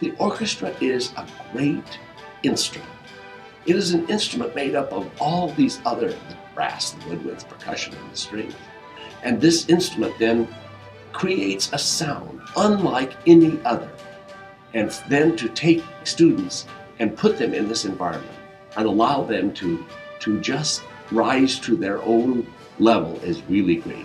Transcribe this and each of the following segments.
The orchestra is a great instrument. It is an instrument made up of all these other, the brass, the woodwinds, percussion, and the strings. And this instrument then creates a sound unlike any other. And then to take students and put them in this environment and allow them to just rise to their own level is really great.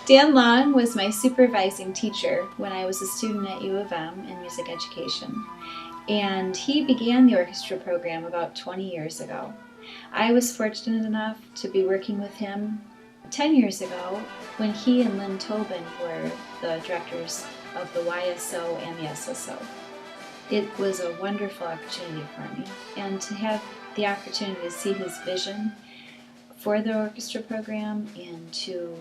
Dan Long was my supervising teacher when I was a student at U of M in music education, and he began the orchestra program about 20 years ago. I was fortunate enough to be working with him 10 years ago when he and Lynn Tobin were the directors of the YSO and the SSO. It was a wonderful opportunity for me, and to have the opportunity to see his vision for the orchestra program and to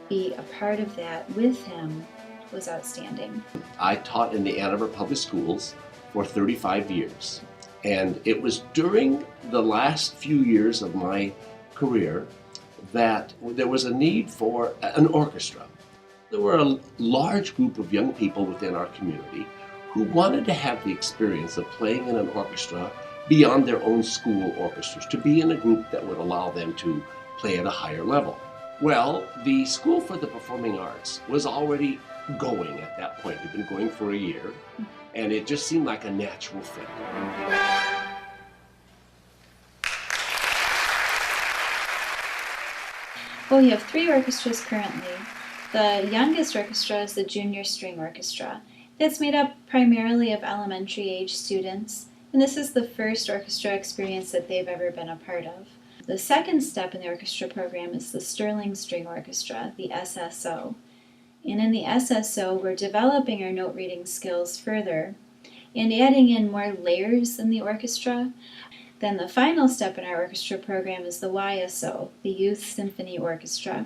be a part of that with him was outstanding. I taught in the Ann Arbor Public Schools for 35 years, and it was during the last few years of my career that there was a need for an orchestra. There were a large group of young people within our community who wanted to have the experience of playing in an orchestra beyond their own school orchestras, to be in a group that would allow them to play at a higher level. Well, the School for the Performing Arts was already going at that point. It had been going for a year, and it just seemed like a natural fit. Well, we have 3 orchestras currently. The youngest orchestra is the Junior String Orchestra. It's made up primarily of elementary age students, and this is the first orchestra experience that they've ever been a part of. The second step in the orchestra program is the Sterling String Orchestra, the SSO. And in the SSO, we're developing our note reading skills further and adding in more layers in the orchestra. Then the final step in our orchestra program is the YSO, the Youth Symphony Orchestra.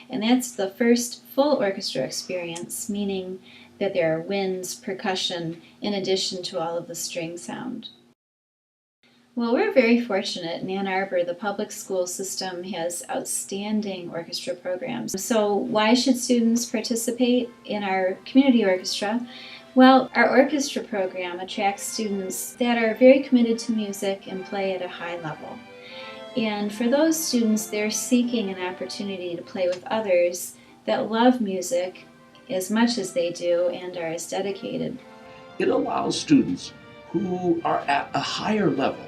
And that's the first full orchestra experience, meaning that there are winds, percussion, in addition to all of the string sound. Well, we're very fortunate in Ann Arbor. The public school system has outstanding orchestra programs. So why should students participate in our community orchestra? Well, our orchestra program attracts students that are very committed to music and play at a high level. And for those students, they're seeking an opportunity to play with others that love music as much as they do and are as dedicated. It allows students who are at a higher level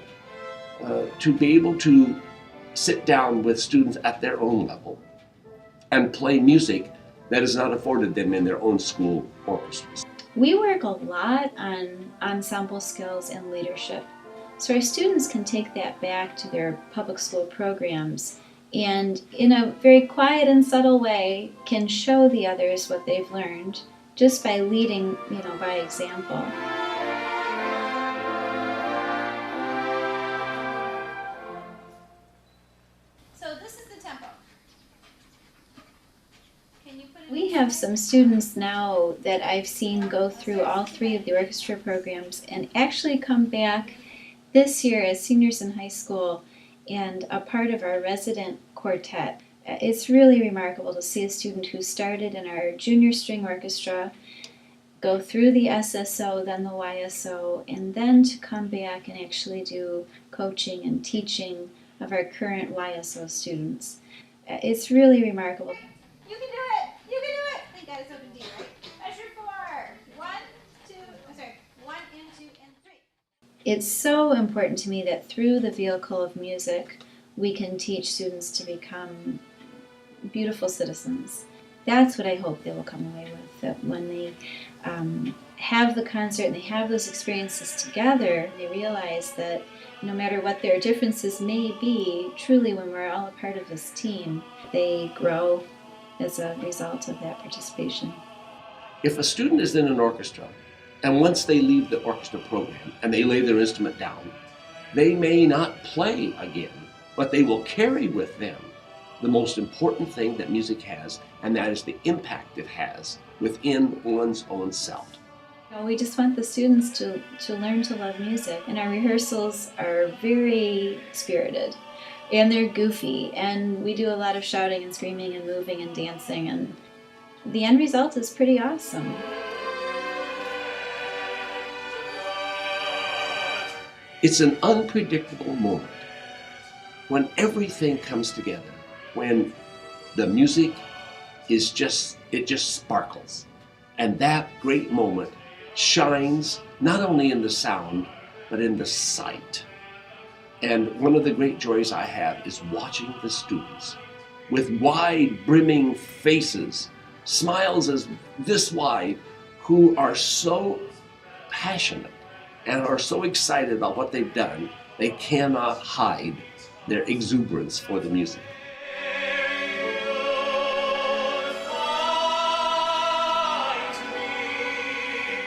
to be able to sit down with students at their own level and play music that is not afforded them in their own school orchestras. We work a lot on ensemble skills and leadership, so our students can take that back to their public school programs and in a very quiet and subtle way can show the others what they've learned just by leading, by example. We have some students now that I've seen go through all 3 of the orchestra programs and actually come back this year as seniors in high school and a part of our resident quartet. It's really remarkable to see a student who started in our junior string orchestra go through the SSO, then the YSO, and then to come back and actually do coaching and teaching of our current YSO students. It's really remarkable. You can do it! You can do it! Thank God it's open D, right? Measure 4. 1, 2, I'm sorry, 1 and 2 and 3. It's so important to me that through the vehicle of music, we can teach students to become beautiful citizens. That's what I hope they will come away with, that when they have the concert and they have those experiences together, they realize that no matter what their differences may be, truly when we're all a part of this team, they grow as a result of that participation. If a student is in an orchestra, and once they leave the orchestra program and they lay their instrument down, they may not play again, but they will carry with them the most important thing that music has, and that is the impact it has within one's own self. We just want the students to learn to love music, and our rehearsals are very spirited, and they're goofy, and we do a lot of shouting and screaming and moving and dancing, and the end result is pretty awesome. It's an unpredictable moment when everything comes together, when the music is just sparkles. And that great moment shines not only in the sound, but in the sight. And one of the great joys I have is watching the students with wide, brimming faces, smiles as this wide, who are so passionate and are so excited about what they've done, they cannot hide their exuberance for the music.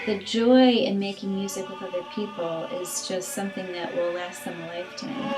The joy in making music with other people is just something that will last them a lifetime.